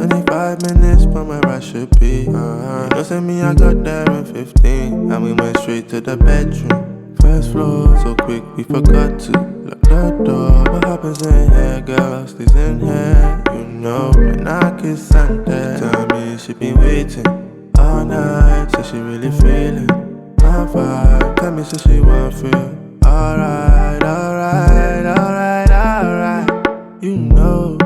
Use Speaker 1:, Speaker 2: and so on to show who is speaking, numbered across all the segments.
Speaker 1: 25 minutes from where I should be. You know, send me, I got there in 15. And we went straight to the bedroom. First floor, so quick we forgot to lock the door. What happens in here, girl, stays in here. You know, when I kiss Santa, tell me she been waiting all night. Said she really feeling my vibe. Tell me, so she won't feel alright, alright, alright, alright. You know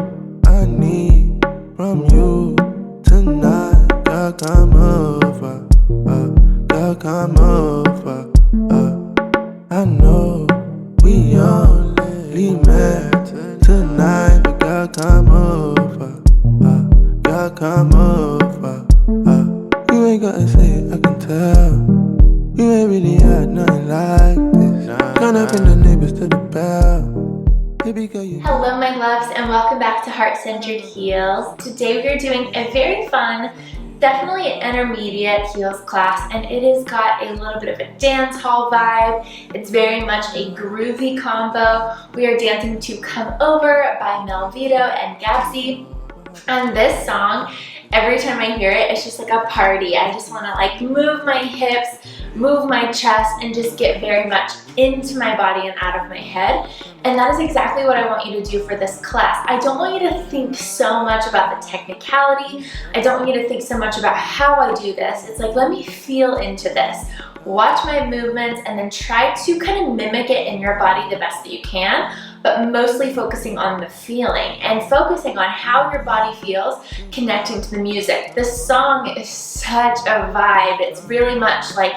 Speaker 1: I need from you tonight. Girl, come over, girl, come over. I know we only met tonight, but girl, come over, girl, come over. You ain't gotta say it, I can tell. You ain't really had nothing like this. Turn up in the neighbors to the bell. Baby girl, you.
Speaker 2: Hello my loves and welcome back to Heart-Centered Heels. Today we are doing a very fun, definitely an intermediate heels class, and it has got a little bit of a dance hall vibe. It's very much a groovy combo. We are dancing to Come Over by Melvitto and Gabzy. And this song, every time I hear it, it's just like a party. I just want to like move my hips, move my chest, and just get very much into my body and out of my head. And that is exactly what I want you to do for this class. I don't want you to think so much about the technicality. I don't want you to think so much about how I do this. It's like, let me feel into this. Watch my movements and then try to kind of mimic it in your body the best that you can, but mostly focusing on the feeling and focusing on how your body feels connecting to the music. This song is such a vibe. It's really much like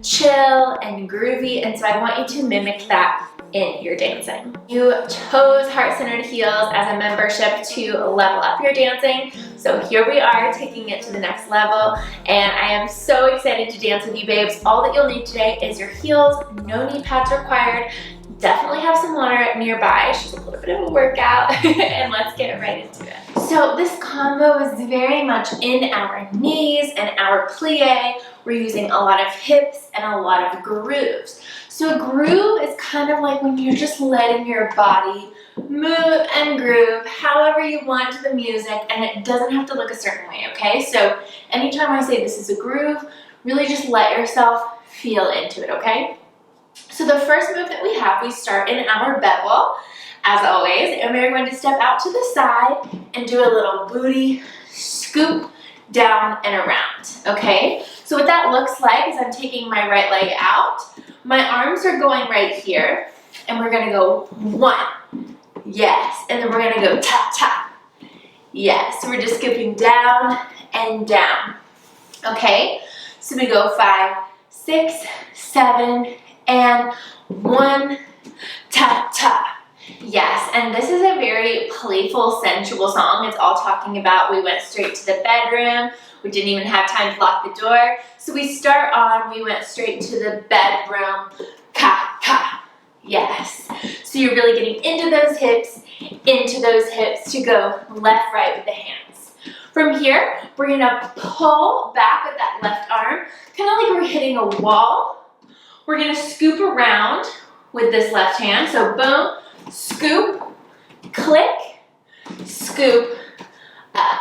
Speaker 2: chill and groovy, and so I want you to mimic that in your dancing. You chose Heart-Centered Heels as a membership to level up your dancing, so here we are taking it to the next level, and I am so excited to dance with you babes. All that you'll need today is your heels, no knee pads required. Definitely have some water nearby. It's just a little bit of a workout and let's get right into it. So this combo is very much in our knees and our plie. We're using a lot of hips and a lot of grooves. So a groove is kind of like when you're just letting your body move and groove however you want to the music, and it doesn't have to look a certain way, okay? So anytime I say this is a groove, really just let yourself feel into it, okay? So the first move that we have, we start in our bevel, as always, and we're going to step out to the side and do a little booty scoop down and around, okay? So what that looks like is I'm taking my right leg out, my arms are going right here, and we're gonna go 1, yes, and then we're gonna go tap, tap, yes. So we're just scooping down and down, okay? So we go 5, 6, 7, and 1, tap, tap. Yes, and this is a very playful, sensual song. It's all talking about we went straight to the bedroom. We didn't even have time to lock the door. So we start on, we went straight to the bedroom, ka, ka. Yes. So you're really getting into those hips to go left, right with the hands. From here, we're gonna pull back with that left arm, kind of like we're hitting a wall. We're gonna scoop around with this left hand. So boom, scoop, click, scoop, up.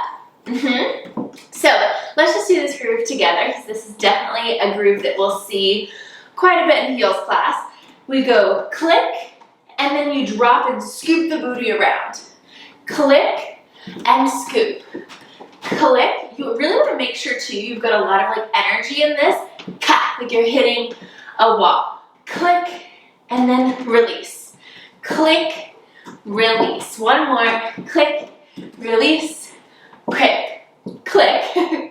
Speaker 2: So let's just do this groove together, because this is definitely a groove that we'll see quite a bit in heels class. We go click, and then you drop and scoop the booty around. Click and scoop. Click. You really want to make sure too you've got a lot of like energy in this. Ka, like you're hitting a wall. Click and then release. Click, release. One more. Click, release, click, click,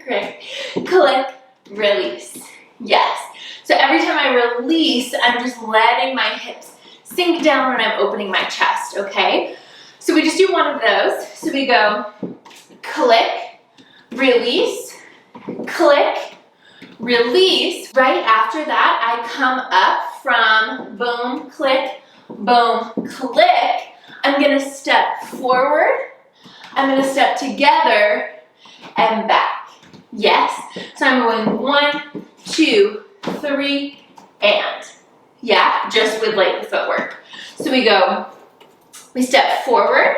Speaker 2: click, click, release. Yes. So every time I release, I'm just letting my hips sink down when I'm opening my chest, okay? So we just do one of those. So we go click, release, click, release. Right after that, I come up from boom, click, boom, click. I'm gonna step forward, I'm gonna step together and back. Yes, so I'm going 1, 2, 3, and. Yeah, just with like the footwork. So we step forward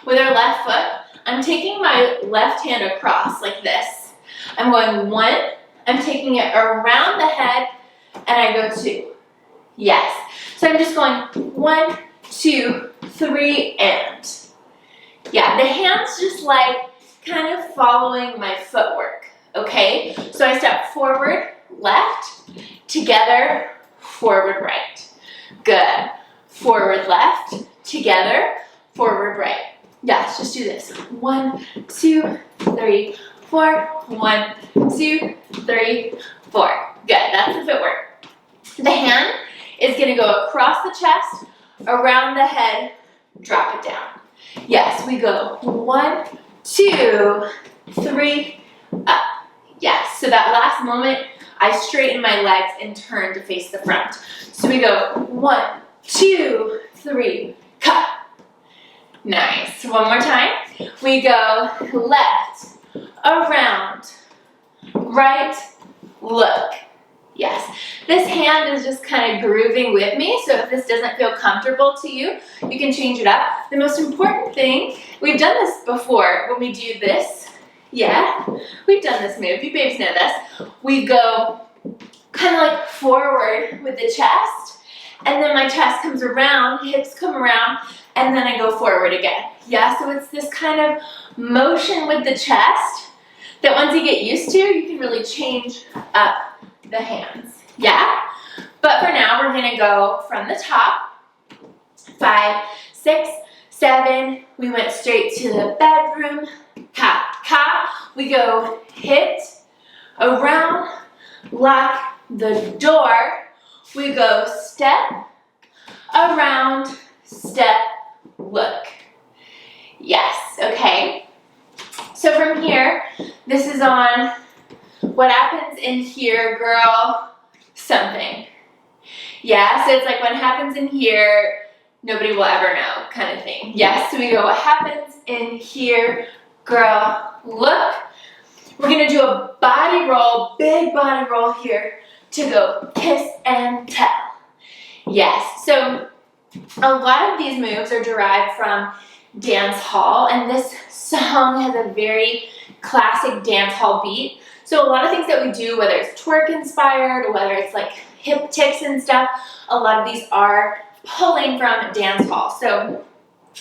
Speaker 2: with our left foot. I'm taking my left hand across like this. I'm going 1, I'm taking it around the head, and I go 2. Yes. So I'm just going 1, 2, 3, and. Yeah, the hands just like kind of following my footwork, okay? So I step forward, left, together, forward, right. Good. Forward, left, together, forward, right. Yes, just do this. 1, 2, 3, 4. 1, 2, 3, 4. Good, that's the footwork. The hand is gonna go across the chest, around the head, drop it down. Yes, we go 1, 2, 3, up. Yes, so that last moment, I straighten my legs and turn to face the front. So we go 1, 2, 3, cut. Nice. One more time. We go left, around, right, look. Yes. This hand is just kind of grooving with me, so if this doesn't feel comfortable to you, you can change it up. The most important thing, we've done this before when we do this. Yeah, we've done this move. You babes know this. We go kind of like forward with the chest, and then my chest comes around, hips come around, and then I go forward again. Yeah, so it's this kind of motion with the chest that once you get used to, you can really change up the hands. Yeah? But for now, we're gonna go from the top. 5, 6, 7. We went straight to the bedroom. Ka, ka. We go hit, around, lock the door. We go step, around, step, look. Yes, okay. So from here, this is on what happens in here, girl, something. Yeah, so it's like what happens in here, nobody will ever know kind of thing. Yes, so we go, what happens in here, girl, look. We're gonna do a body roll, big body roll here to go kiss and tell. Yes, so a lot of these moves are derived from dance hall, and this song has a very classic dance hall beat. So a lot of things that we do, whether it's twerk inspired or whether it's like hip ticks and stuff, a lot of these are pulling from dance hall. So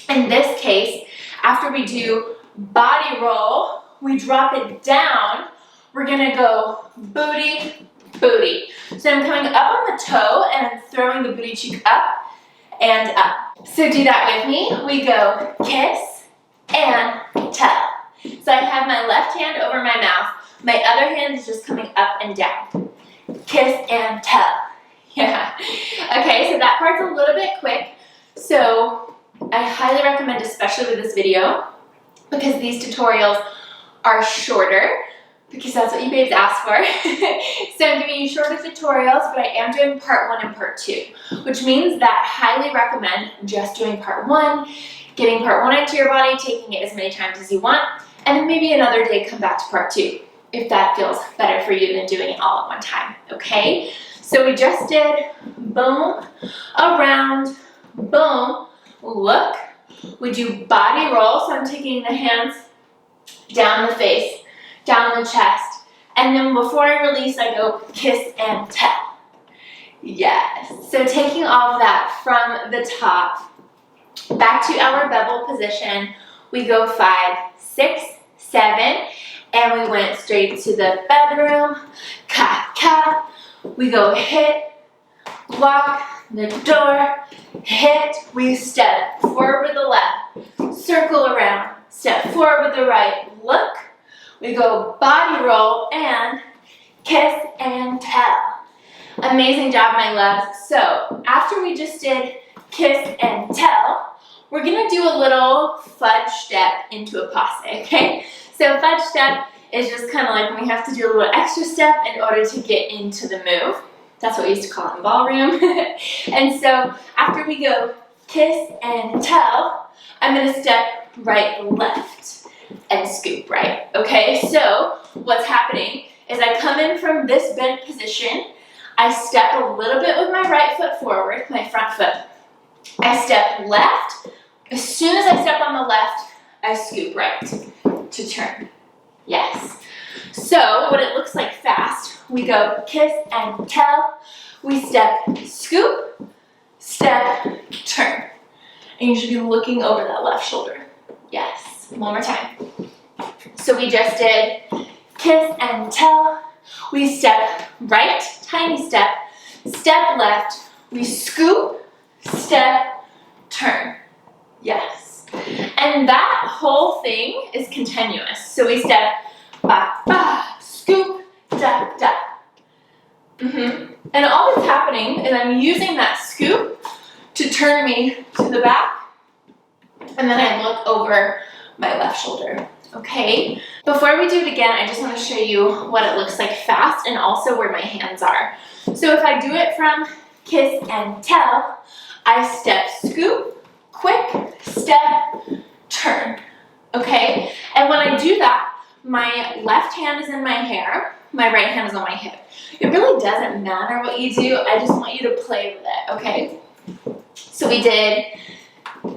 Speaker 2: in this case, after we do body roll, we drop it down. We're gonna go booty, booty. So I'm coming up on the toe and I'm throwing the booty cheek up and up. So do that with me. We go kiss and tell. So I have my left hand over my mouth. My other hand is just coming up and down. Kiss and tell. Yeah. Okay, so that part's a little bit quick. So I highly recommend, especially with this video, because these tutorials are shorter, because that's what you babes asked for. So I'm giving you shorter tutorials, but I am doing part 1 and part 2, which means that I highly recommend just doing part 1, getting part 1 into your body, taking it as many times as you want, and then maybe another day come back to part 2, if that feels better for you than doing it all at one time, okay? So we just did boom, around, boom, look. We do body roll, so I'm taking the hands down the face, down the chest, and then before I release, I go kiss and tell. Yes, so taking all of that from the top, back to our bevel position, we go 5, 6, 7, and we went straight to the bedroom, ka, ka. We go hit, lock the door, hit, we step forward with the left, circle around, step forward with the right, look. We go body roll and kiss and tell. Amazing job, my loves. So after we just did kiss and tell, we're gonna do a little fudge step into a passe, okay? So fudge step is just kind of like when we have to do a little extra step in order to get into the move. That's what we used to call it in ballroom. And so after we go kiss and tell, I'm gonna step right, left, and scoop right, okay? So what's happening is I come in from this bent position, I step a little bit with my right foot forward, my front foot. I step left. As soon as I step on the left, I scoop right to turn. Yes. So what it looks like fast, we go kiss and tell, we step, scoop, step, turn. And you should be looking over that left shoulder. Yes, one more time. So we just did kiss and tell, we step right, tiny step, step left, we scoop, step, turn. Yes. And that whole thing is continuous. So we step, ba, ba, scoop, da, da. And all that's happening is I'm using that scoop to turn me to the back, and then I look over my left shoulder. Okay? Before we do it again, I just want to show you what it looks like fast and also where my hands are. So if I do it from kiss and tell, I step, scoop, quick, step, turn. Okay? And when I do that, my left hand is in my hair, my right hand is on my hip. It really doesn't matter what you do, I just want you to play with it, okay? So we did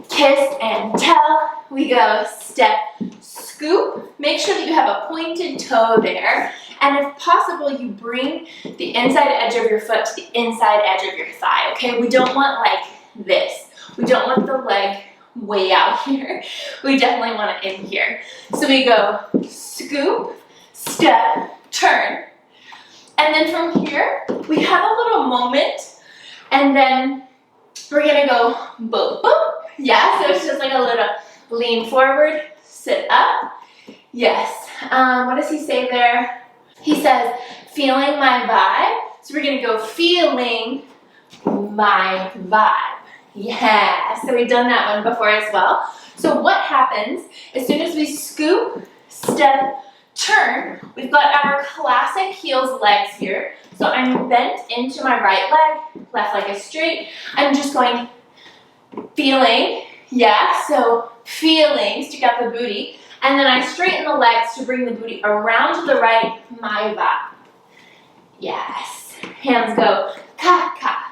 Speaker 2: kiss and tell, we go step, scoop, make sure that you have a pointed toe there, and if possible, you bring the inside edge of your foot to the inside edge of your thigh, okay? We don't want like this. We don't want the leg way out here. We definitely want it in here. So we go scoop, step, turn. And then from here, we have a little moment, and then we're gonna go boop, boop. Yeah, so it's just like a little lean forward, sit up. Yes. What does he say there? He says, feeling my vibe. So we're gonna go feeling my vibe. Yeah, so we've done that one before as well. So what happens, as soon as we scoop, step, turn, we've got our classic heels legs here. So I'm bent into my right leg, left leg is straight. I'm just going feeling, yeah, so feeling, stick out the booty. And then I straighten the legs to bring the booty around to the right, my vibe. Yes, hands go, ka, ka.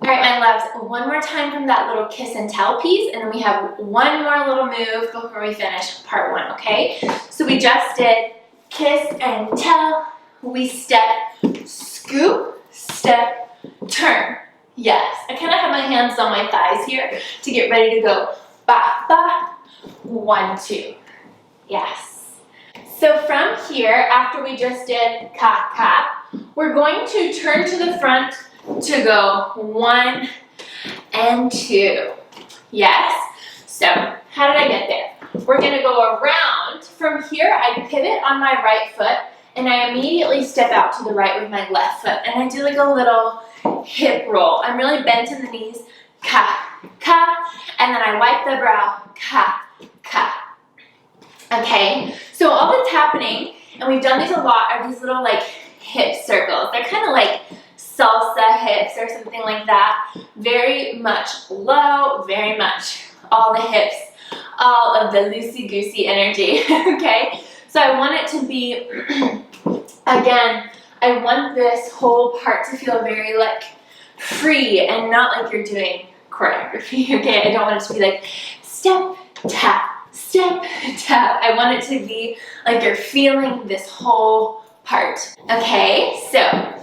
Speaker 2: All right, my loves, one more time from that little kiss and tell piece, and then we have one more little move before we finish part one, okay? So we just did kiss and tell, we step, scoop, step, turn. Yes, I kind of have my hands on my thighs here to get ready to go ba, ba, 1, 2. Yes. So from here, after we just did ka, ka, we're going to turn to the front to go 1 and 2. Yes. So how did I get there? We're gonna go around. From here, I pivot on my right foot and I immediately step out to the right with my left foot. And I do like a little hip roll. I'm really bent in the knees. Ka, ka. And then I wipe the brow. Ka, ka. Okay. So all that's happening, and we've done these a lot, are these little like hip circles. They're kind of like salsa hips or something like that. Very much low, very much all the hips, all of the loosey-goosey energy, okay? So I want it to be, again, I want this whole part to feel very like free and not like you're doing choreography, okay? I don't want it to be like step, tap, step, tap. I want it to be like you're feeling this whole part, okay? So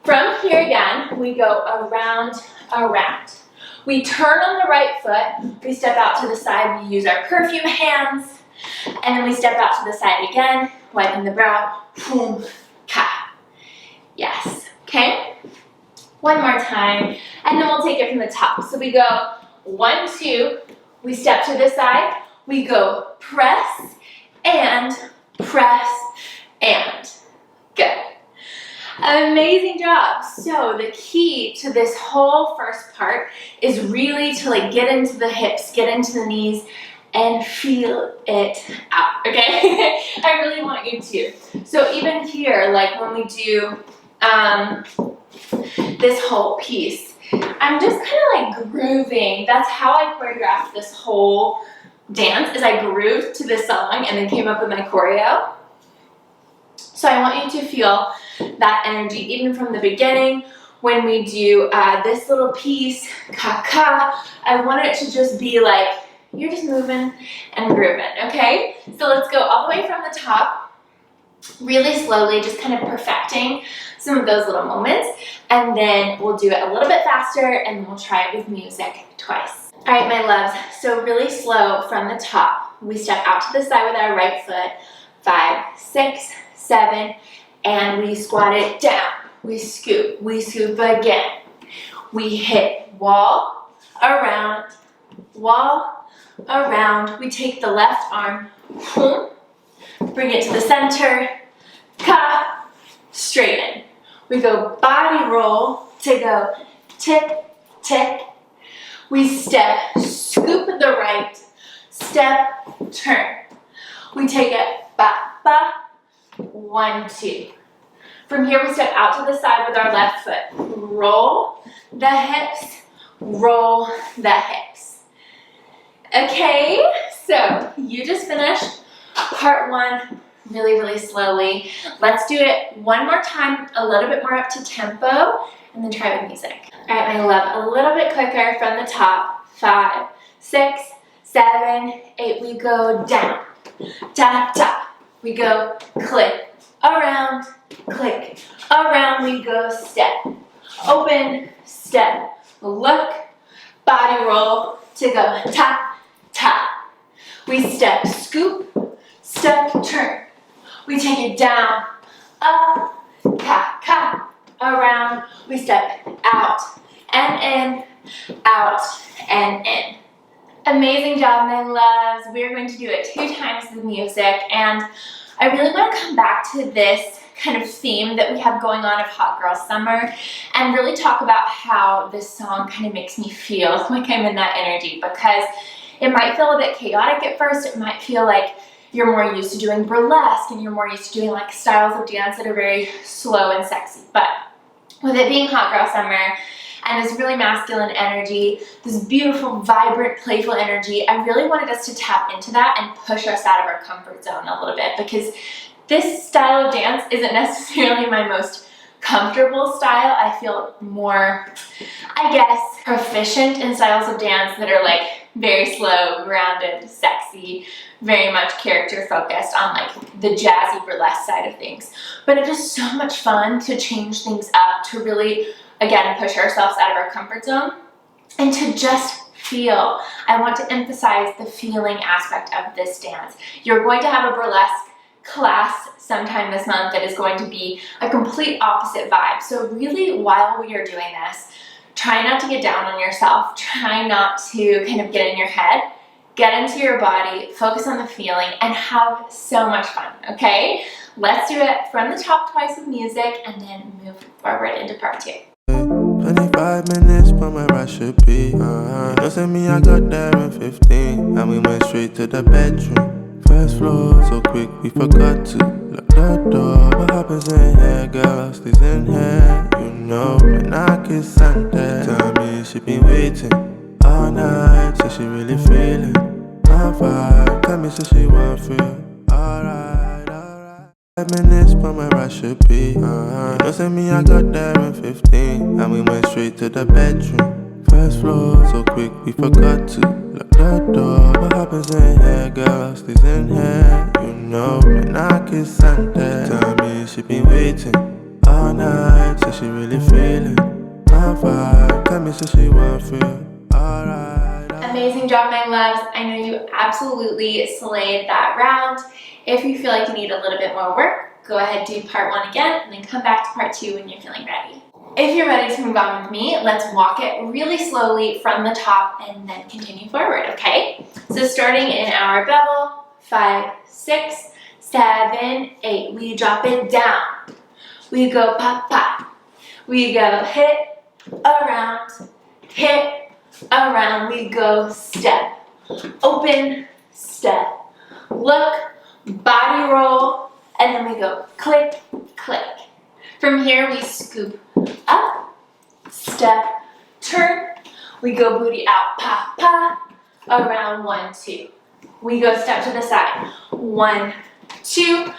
Speaker 2: from here again, we go around, around. We turn on the right foot, we step out to the side, we use our perfume hands, and then we step out to the side again, wiping the brow, boom, ka. Yes, okay? One more time, and then we'll take it from the top. So we go 1, 2, we step to the side, we go press, and good. Amazing job. So the key to this whole first part is really to like get into the hips, get into the knees, and feel it out, okay? I really want you to. So even here, like when we do this whole piece, I'm just kind of like grooving. That's how I choreographed this whole dance, is I grooved to this song and then came up with my choreo. So I want you to feel that energy even from the beginning. When we do this little piece, ka-ka, I want it to just be like You're just moving and grooving, okay? So let's go all the way from the top, really slowly, just kind of perfecting some of those little moments, and then we'll do it a little bit faster, and then we'll try it with music twice. All right, my loves, so really slow from the top. We step out to the side with our right foot, 5, 6, 7, and we squat it down. We scoop again. We hit wall, around, we take the left arm, bring it to the center, ka, straighten. We go body roll to go tick, tick. We step, scoop the right, step, turn. We take it, ba, ba, 1, 2. From here, we step out to the side with our left foot. Roll the hips, roll the hips. Okay, so you just finished part 1 really, really slowly. Let's do it one more time, a little bit more up to tempo, and then try with music. All right, my love, a little bit quicker from the top. 5, 6, 7, 8. We go down, ta, ta. We go click, around, we go step, open, step, look, body roll to go ta, ta. We step, scoop, step, turn. We take it down, up, ka, ka, around. We step out and in, out and in. Amazing job, my loves. We're going to do it 2 times with music, and I really want to come back to this kind of theme that we have going on of Hot Girl Summer and really talk about how this song kind of makes me feel like I'm in that energy, because it might feel a bit chaotic at first. It might feel like you're more used to doing burlesque and you're more used to doing like styles of dance that are very slow and sexy. But with it being Hot Girl Summer and this really masculine energy, this beautiful, vibrant, playful energy, I really wanted us to tap into that and push us out of our comfort zone a little bit, because this style of dance isn't necessarily my most comfortable style. I feel more, I guess, proficient in styles of dance that are like very slow, grounded, sexy, very much character focused on like the jazzy burlesque side of things. But it is so much fun to change things up, to really, again, push ourselves out of our comfort zone and to just feel. I want to emphasize the feeling aspect of this dance. You're going to have a burlesque class sometime this month that is going to be a complete opposite vibe. So really, while we are doing this, try not to get down on yourself. Try not to kind of get in your head. Get into your body, focus on the feeling, and have so much fun, okay? Let's do it from the top twice with music, and then move forward into part 2.
Speaker 1: 25 minutes from where I should be. You know, send me, I got there in 15, and we went straight to the bedroom. First floor, so quick we forgot to lock the door. What happens in here, girl, stays in here. You know, when I kiss Santa, tell me she been waiting all night, so she really feeling my vibe. Tell me so she won't feel alright, alright. 5 minutes from where I should be. You know, send me, I got there in 15, and we went straight to the bedroom. First floor, so quick we forgot to lock the door. What happens in here, girl, stays in here. You know, when I kiss Santa, tell me she been waiting all night, so she really feeling my vibe. Tell me so she won't feel alright.
Speaker 2: Amazing job, my loves. I know you absolutely slayed that round. If you feel like you need a little bit more work, go ahead, do part 1 again, and then come back to part 2 when you're feeling ready. If you're ready to move on with me, let's walk it really slowly from the top and then continue forward, okay? So starting in our bevel, 5, 6, 7, 8. We drop it down. We go pop, pop. We go hit, around, we go step, open, step, look, body roll, and then we go click, click. From here we scoop up, step, turn, we go booty out, pop, pop, around 1, 2. We go step to the side, 1, 2,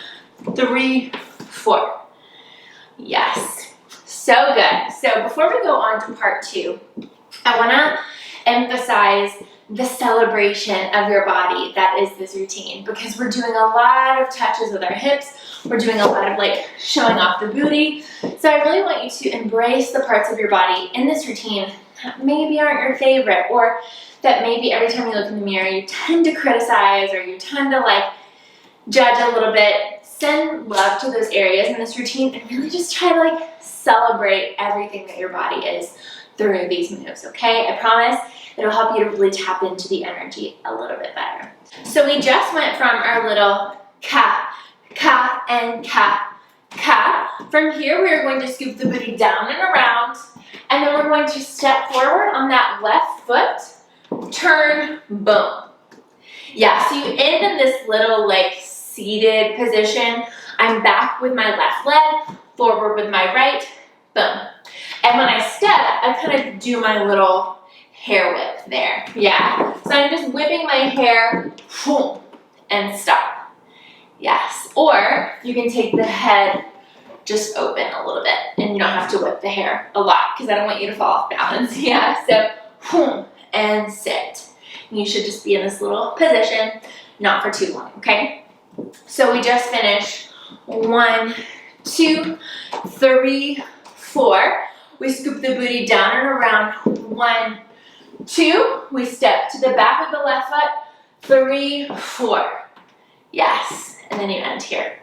Speaker 2: 3, 4. Yes, so good. So before we go on to part 2, I want to emphasize the celebration of your body that is this routine, because we're doing a lot of touches with our hips. We're doing a lot of like showing off the booty. So I really want you to embrace the parts of your body in this routine that maybe aren't your favorite, or that maybe every time you look in the mirror you tend to criticize, or you tend to like judge a little bit. Send love to those areas in this routine and really just try to like celebrate everything that your body is through these moves, okay? I promise it'll help you to really tap into the energy a little bit better. So we just went from our little ka, and ka. From here, we are going to scoop the booty down and around, and then we're going to step forward on that left foot, turn, boom. Yeah, so you end in this little like seated position. I'm back with my left leg, forward with my right, boom. And when I step, I kind of do my little hair whip there, yeah? So I'm just whipping my hair, boom, and stop. Yes, or you can take the head just open a little bit, and you don't have to whip the hair a lot, because I don't want you to fall off balance, yeah? So, boom, and sit. You should just be in this little position, not for too long, okay? So we just finished 1, 2, 3, 4. We scoop the booty down and around. 1, 2. We step to the back of the left foot. 3, 4. Yes, and then you end here.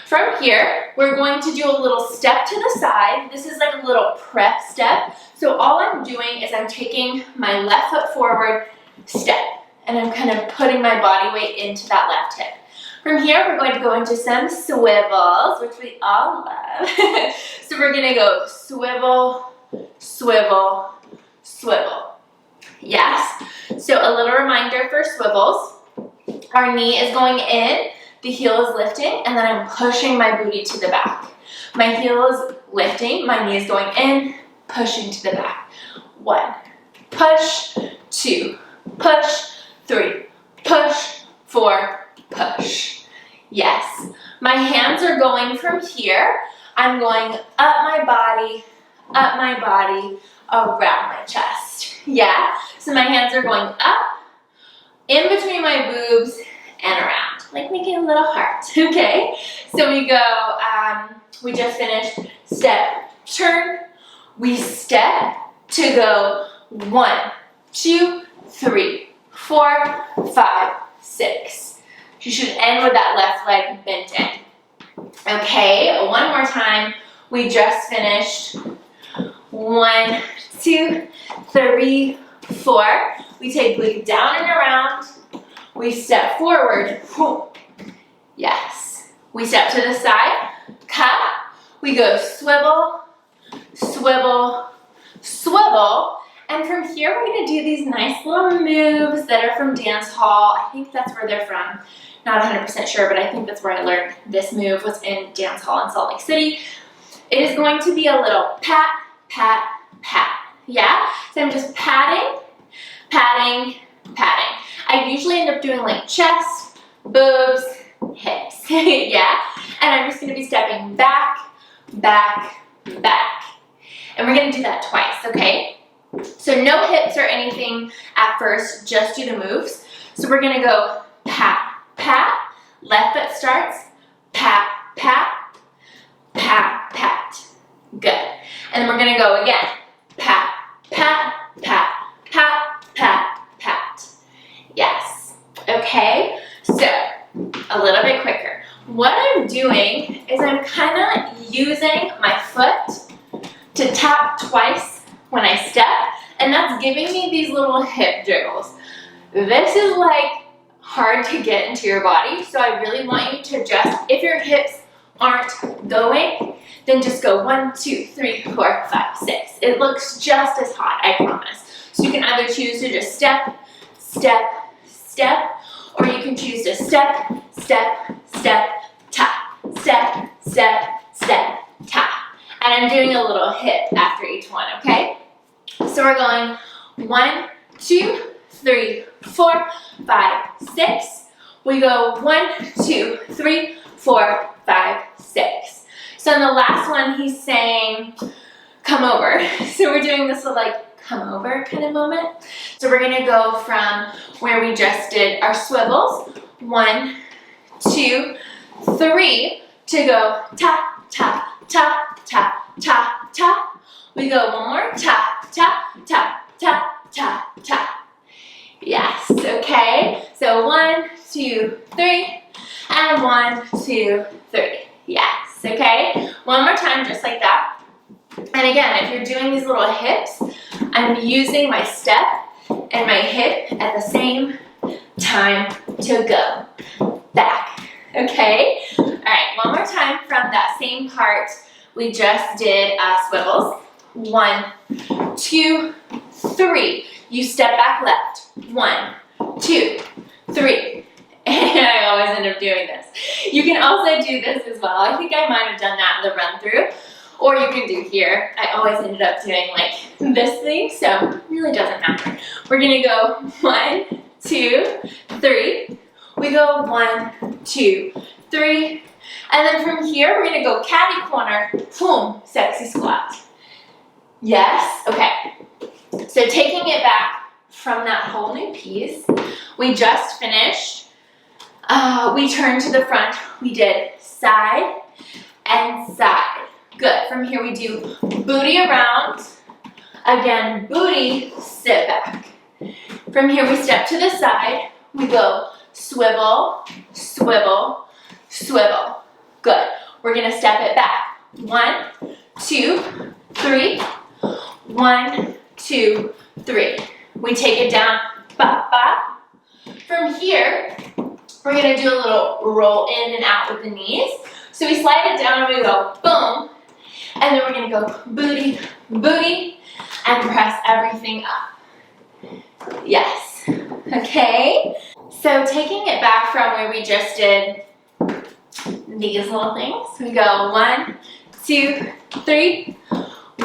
Speaker 2: From here, we're going to do a little step to the side. This is like a little prep step. So all I'm doing is I'm taking my left foot forward, step, and I'm kind of putting my body weight into that left hip. From here, we're going to go into some swivels, which we all love. So we're going to go swivel, swivel, swivel. Yes. So a little reminder for swivels. Our knee is going in, the heel is lifting, and then I'm pushing my booty to the back. My heel is lifting, my knee is going in, pushing to the back. 1, push, 2, push, 3, push, 4, push. Yes. My hands are going from here. I'm going up my body, around my chest. Yeah? So my hands are going up, in between my boobs, and around. Like making a little heart, okay? So we go, we just finished step, turn. We step to go 1, 2, 3, 4, 5, 6. You should end with that left leg bent in. Okay, one more time. We just finished 1, 2, 3, 4. We take booty down and around. We step forward. Yes. We step to the side. Cut. We go swivel, swivel, swivel. And from here, we're going to do these nice little moves that are from dancehall. I think that's where they're from. Not 100% sure, but I think that's where I learned this move was in dancehall in Salt Lake City. It is going to be a little pat, pat, pat. Yeah? So I'm just patting, patting, patting. I usually end up doing like chest, boobs, hips. Yeah? And I'm just going to be stepping back, back, back. And we're going to do that twice, okay? So no hips or anything at first, just do the moves. So we're going to go pat, pat, left foot starts, pat, pat, pat, pat. Good. And then we're going to go again. Pat, pat, pat, pat, pat, pat. Yes. Okay. So a little bit quicker. What I'm doing is I'm kind of using my foot to tap twice when I step, and that's giving me these little hip jiggles. This is like hard to get into your body, so I really want you to just, if your hips aren't going, then just go 1, 2, 3, 4, 5, 6. It looks just as hot, I promise. So you can either choose to just step, step, step, or you can choose to step, step, step, tap, step, step, step, tap. And I'm doing a little hip after each one, okay? So we're going 1, 2, 3, 4, 5, 6. We go 1, 2, 3, 4, 5, 6. So in the last one, he's saying, come over. So we're doing this little like come over kind of moment. So we're gonna go from where we just did our swivels, 1, 2, 3, to go tap, tap, tap, tap, tap, tap. We go one more, tap, tap, tap, tap, tap, tap. Yes, okay. So 1, 2, 3, and 1, 2, 3. Yes, okay. One more time, just like that. And again, if you're doing these little hips, I'm using my step and my hip at the same time to go back, okay? All right, one more time from that same part we just did swivels. 1, 2, 3. You step back left. 1, 2, 3. And I always end up doing this. You can also do this as well. I think I might have done that in the run through. Or you can do here. I always ended up doing like this thing, so it really doesn't matter. We're gonna go 1, 2, 3. We go 1, 2, 3. And then from here, we're gonna go catty corner, boom, sexy squat. Yes, okay. So taking it back from that whole new piece, we just finished. We turned to the front. We did side and side. Good. From here we do booty around. Again, booty, sit back. From here we step to the side. We go swivel, swivel, swivel. Good. We're going to step it back. 1, 2, 3. 1, 2, 3. We take it down. Ba, ba. From here, we're going to do a little roll in and out with the knees. So we slide it down and we go boom. And then we're going to go booty, booty, and press everything up. Yes. Okay. So taking it back from where we just did these little things, we go 1, 2, 3.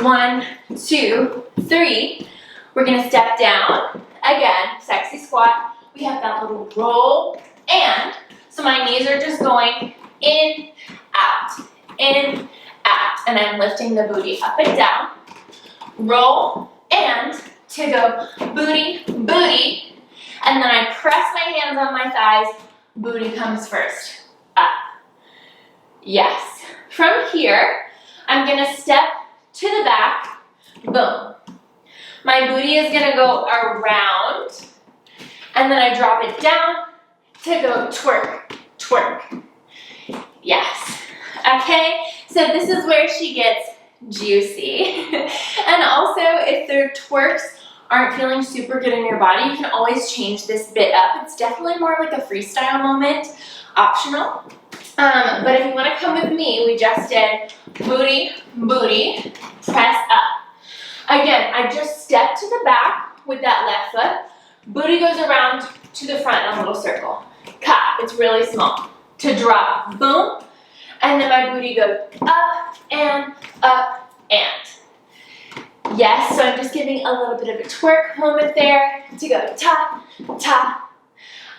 Speaker 2: 1, 2, 3. We're going to step down. Again, sexy squat. We have that little roll. And so my knees are just going in, out, in, out. And I'm lifting the booty up and down. Roll and to go booty, booty. And then I press my hands on my thighs. Booty comes first. Up. Yes. From here, I'm going to step to the back. Boom. My booty is going to go around. And then I drop it down to go twerk, twerk. Yes. Okay, so this is where she gets juicy. And also, if their twerks aren't feeling super good in your body, you can always change this bit up. It's definitely more like a freestyle moment, optional. But if you want to come with me, we just did booty, booty, press up. Again, I just step to the back with that left foot. Booty goes around to the front in a little circle. Cut, it's really small. To drop, boom. And then my booty goes up and up and. Yes, so I'm just giving a little bit of a twerk moment there. To go top, top.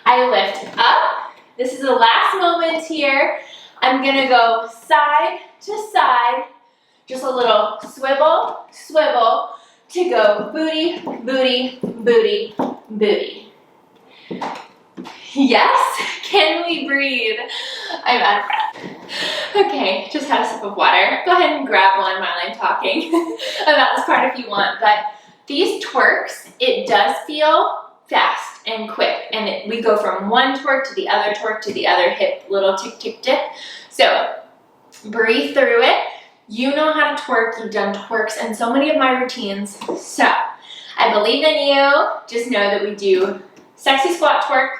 Speaker 2: I lift up. This is the last moment here. I'm gonna go side to side. Just a little swivel, swivel, to go booty, booty, booty, booty. Yes, can we breathe? I'm out of breath. Okay, just had a sip of water. Go ahead and grab one while I'm talking about this part if you want. But these twerks, it does feel fast and quick. And we go from one twerk to the other hip, little tick, tick, tick. So breathe through it. You know how to twerk. You've done twerks in so many of my routines. So I believe in you. Just know that we do sexy squat twerk,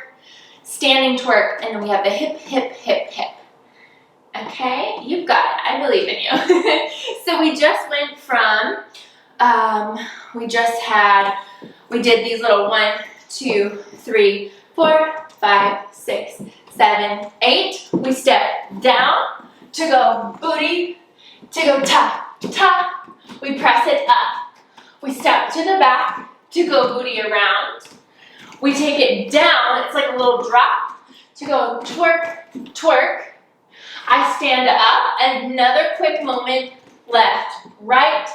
Speaker 2: standing twerk, and then we have the hip, hip, hip, hip. Okay, you've got it. I believe in you. So we just went from, we did these little 1, 2, 3, 4, 5, 6, 7, 8. We step down to go booty, to go top, top. We press it up. We step to the back to go booty around. We take it down. It's like a little drop to go twerk, twerk. I stand up. Another quick moment. Left, right,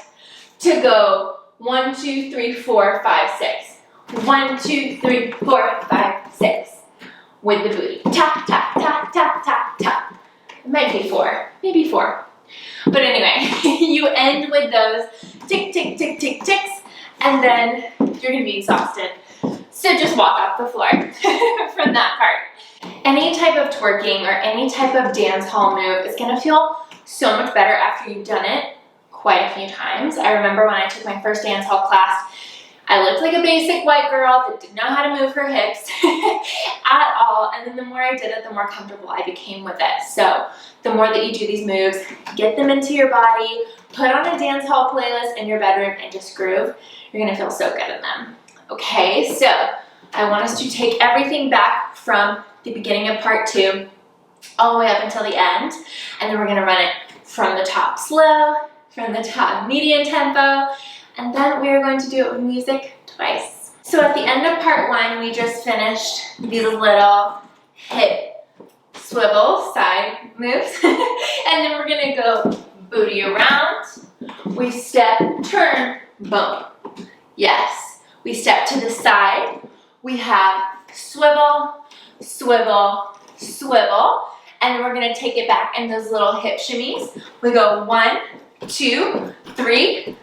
Speaker 2: to go 1, 2, 3, 4, 5, 6. 1, 2, 3, 4, 5, 6. With the booty. Tap, tap, tap, tap, tap, tap. It might be 4, maybe 4. But anyway, you end with those tick, tick, tick, tick, ticks, and then you're gonna be exhausted. So just walk off the floor from that part. Any type of twerking or any type of dance hall move is gonna feel so much better after you've done it quite a few times. I remember when I took my first dance hall class, I looked like a basic white girl that didn't know how to move her hips at all. And then the more I did it, the more comfortable I became with it. So the more that you do these moves, get them into your body, put on a dance hall playlist in your bedroom and just groove. You're gonna feel so good in them. Okay, so I want us to take everything back from the beginning of part 2 all the way up until the end. And then we're gonna run it from the top slow, from the top medium tempo, and then we are going to do it with music twice. So at the end of part 1, we just finished these little hip swivel side moves. And then we're gonna go booty around. We step, turn, boom. Yes. We step to the side. We have swivel, swivel, swivel. And then we're gonna take it back in those little hip shimmies. We go 1, 2, 3.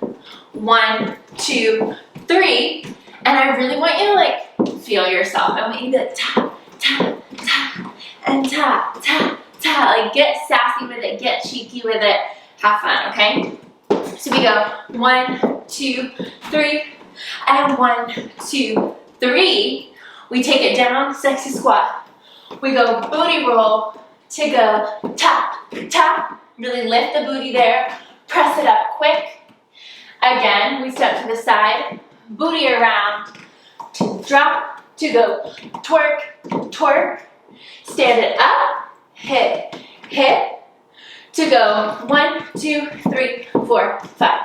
Speaker 2: 1, 2, 3, and I really want you to like feel yourself. I want you to be like tap, tap, tap, and tap, tap, tap. Like get sassy with it, get cheeky with it. Have fun, okay? So we go 1, 2, 3, and 1, 2, 3. We take it down, sexy squat. We go booty roll to go tap, tap. Really lift the booty there. Press it up quick. Again, we step to the side, booty around, to drop, to go twerk, twerk, stand it up, hip, hip, to go 1, 2, 3, 4, 5,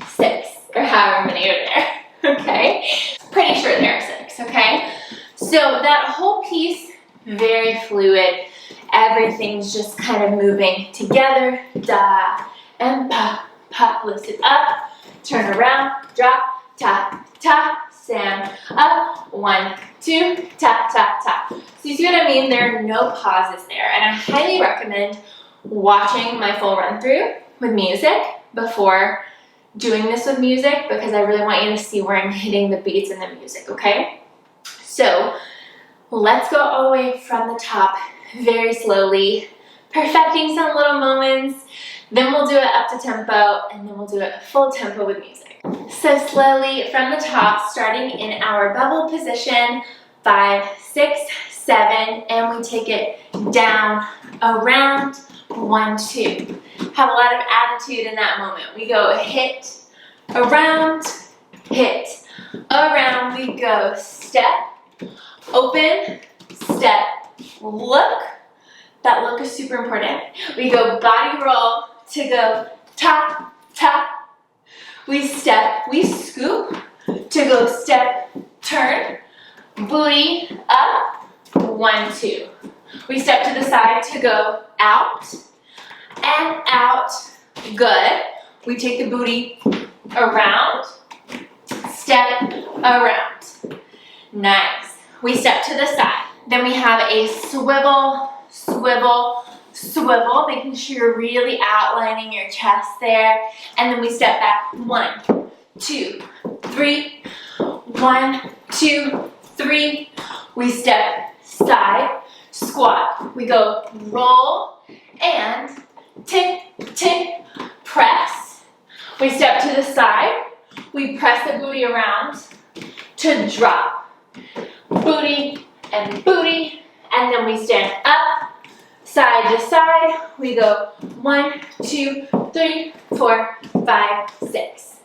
Speaker 2: 6, or however many are there, okay? Pretty sure there are 6, okay? So that whole piece, very fluid, everything's just kind of moving together, da, and pa, pa, lift it up, turn around, drop, tap, tap, stand up, 1, 2, tap, tap, tap. So you see what I mean? There are no pauses there. And I highly recommend watching my full run through with music before doing this with music, because I really want you to see where I'm hitting the beats in the music, okay? So let's go all the way from the top very slowly, perfecting some little moments. Then we'll do it up to tempo, and then we'll do it full tempo with music. So slowly from the top, starting in our bubble position, 5, 6, 7, and we take it down, around, 1, 2. Have a lot of attitude in that moment. We go hit, around, hit, around. We go step, open, step, look. That look is super important. We go body roll to go tap, tap. We step, we scoop to go step, turn, booty up, 1, 2. We step to the side to go out and out. Good. We take the booty around, step around. Nice. We step to the side. Then we have a swivel, swivel, swivel, making sure you're really outlining your chest there. And then we step back, 1, 2, 3, 1, 2, 3. We step side, squat. We go roll and tick, tick, press. We step to the side. We press the booty around to drop. Booty and booty. And then we stand up, side to side. We go 1, 2, 3, 4, 5, 6.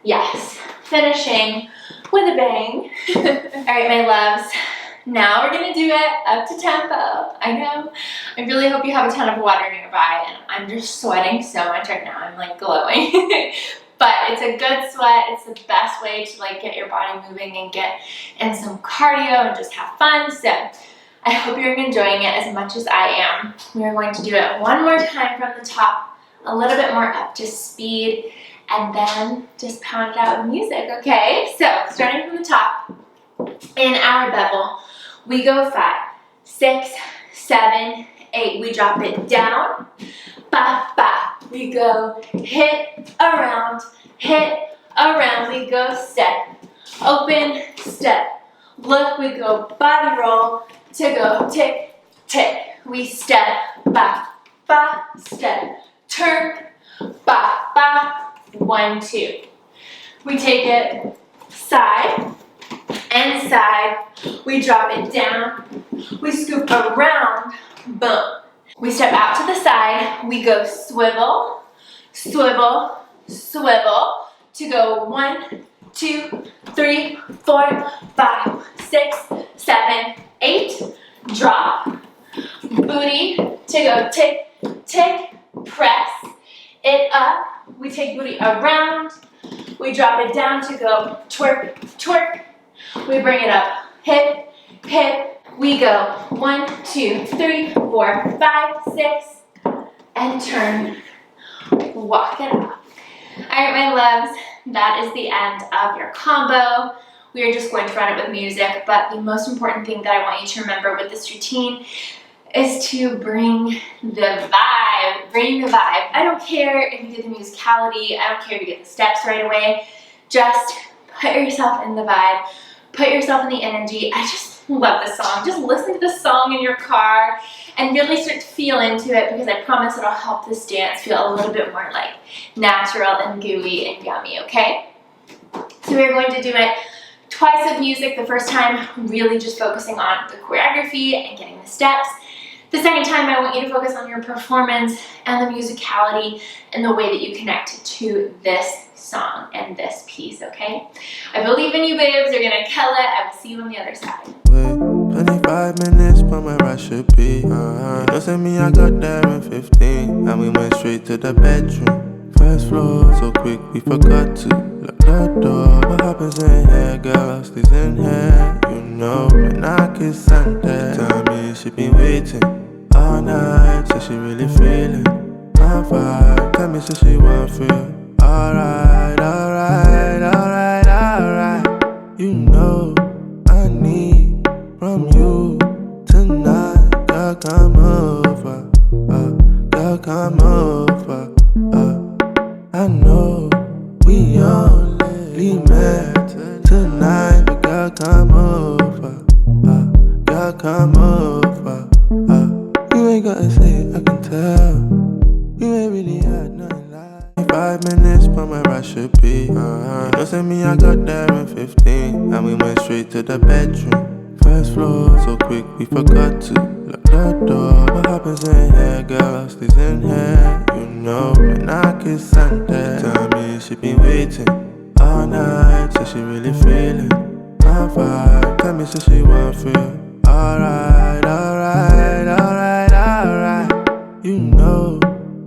Speaker 2: Yes, finishing with a bang. All right, my loves. Now we're gonna do it up to tempo. I know. I really hope you have a ton of water nearby, and I'm just sweating so much right now. I'm like glowing. But it's a good sweat. It's the best way to like get your body moving and get in some cardio and just have fun. So I hope you're enjoying it as much as I am. We are going to do it one more time from the top a little bit more up to speed, and then just pound it out with music, okay? So starting from the top, in our bevel, we go 5, 6, 7, 8. We drop it down, 5, 5. We go hit, around, we go step, open, step, look, we go body roll, to go tick, tick. We step, ba, ba, step, turn, ba, ba, 1, 2. We take it side and side, we drop it down, we scoop around, boom. We step out to the side, we go swivel, swivel, swivel, to go 1, 2, 3, 4, 5, 6, 7, 8, drop, booty, to go tick, tick, press it up, we take booty around, we drop it down to go twerk, twerk, we bring it up, hip, hip, we go 1, 2, 3, 4, 5, 6, and turn, walk it up. All right, my loves, that is the end of your combo. We are just going to run it with music, but the most important thing that I want you to remember with this routine is to bring the vibe. Bring the vibe. I don't care if you get the musicality. I don't care if you get the steps right away. Just put yourself in the vibe. Put yourself in the energy. I just love this song. Just listen to the song in your car and really start to feel into it, because I promise it'll help this dance feel a little bit more like natural and gooey and yummy, okay? So we're going to do it twice with music. The first time, really just focusing on the choreography and getting the steps. The second time, I want you to focus on your performance and the musicality and the way that you connect to this song and this piece, okay? I believe in you, babes. You're gonna kill it. I will see you on the other side.
Speaker 1: 25 minutes, but my ride should be. You know, send me, I got there in 15, and we went straight to the bedroom. First floor, so quick, we forgot to lock the door. What happens in here, girl, stays in here. You know, when I kiss Santa, tell me she been waiting all night, so she really feeling my vibe. Tell me so she won't feel alright, alright, alright, alright. You know I need from you tonight. Girl, come over, girl, come over. I know we only met tonight, but girl, come over, girl, come over. You ain't gotta say it, I can tell. You ain't really had nothing like 5 minutes, but my ride should be. You know, send me, I got there in 15, and we went straight to the bedroom. First floor, so quick, we forgot to lock the door. What happens in here, girl, stays in here. You know, when I kiss Santa, tell me she been waiting all night, so she really feeling my vibe. Tell me so she won't feel alright, alright, alright, alright. You know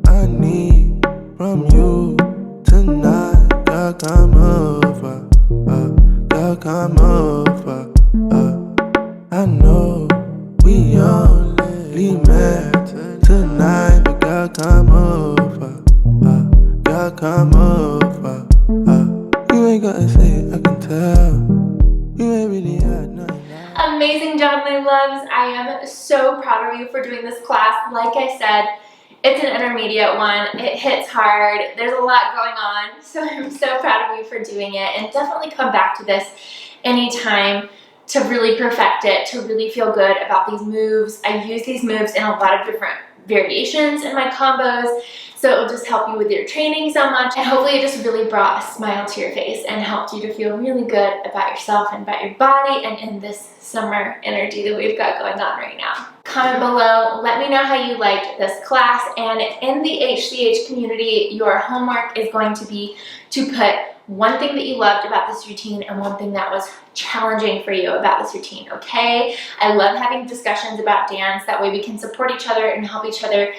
Speaker 1: I need from you tonight. Girl, come over, girl, come over. I know we only met tonight, but girl, come over, girl, come over. You ain't gotta say it, I can tell. You ain't really had nothing.
Speaker 2: Amazing job, my loves. I am so proud of you for doing this class. Like I said, it's an intermediate one. It hits hard. There's a lot going on. So I'm so proud of you for doing it. And definitely come back to this anytime to really perfect it, to really feel good about these moves. I use these moves in a lot of different variations in my combos, so it will just help you with your training so much, and hopefully it just really brought a smile to your face and helped you to feel really good about yourself and about your body and in this summer energy that we've got going on right now. Comment below, let me know how you liked this class, and in the HCH community, your homework is going to be to put one thing that you loved about this routine and one thing that was challenging for you about this routine, okay? I love having discussions about dance. That way we can support each other and help each other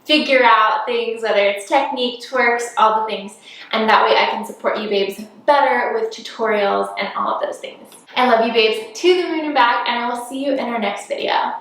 Speaker 2: figure out things, whether it's technique, twerks, all the things. And that way I can support you babes better with tutorials and all of those things. I love you babes to the moon and back, and I will see you in our next video.